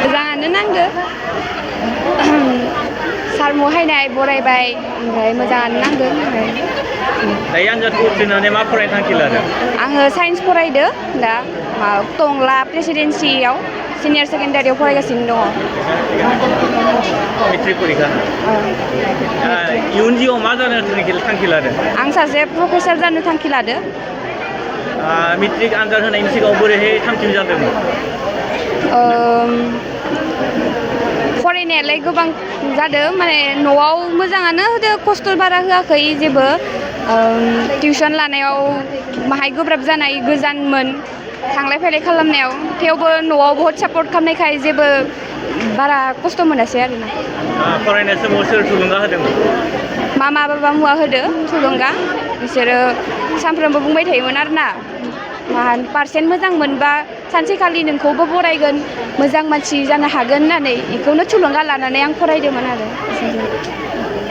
मोजाङानो नांदो सार महायनाय बरायबाय ओमफ्राय मोजाङानो नांदों ओमफ्राय दायो आनजादखौ उथ्रिनानै मा फरायनो थांखि लादों? आङो साइन्स फरायदो दा टंला प्रेसिडेन्सियाव सिनियर सेकेन्डारियाव फरायगासिनो दङ। मेट्रिक परिखा इयुन जिउआव मा जानो थांखि लादों? आं सासे प्रफेसार जानो थांखि लादो। मेट्रिक आनजाद होनायनि सिगाङाव बोरैहाय थामथिम जादोंमोन? फरायनायालाय गोबां जादों माने न'आव मोजाङानो होदो खस्थ' बारा होआखै जेबो टिउसन लानायाव माहाय गोब्राब जानाय गोजानमोन थांलाय फैलाय खालामनायाव थेवबो न'आव बहुद सापर्ट खालामनायखाय जेबो बारा खस्थ' मोनासै आरोना। फरायनाय समाव सोर थुलुंगा होदोंमोन? मामा बाबा मुवा होदो थुलुंगा बिसोरो सानफ्रोमबो बुंबाय थायोमोन आरोना पारसेन्ट मोजां मोनबा सानसेखालि नोंखौबो बरायगोन मोजां मानसि जानो हागोन होननानै बेखौनो थुलुंगा लानानै आं फरायदोंमोन आरो।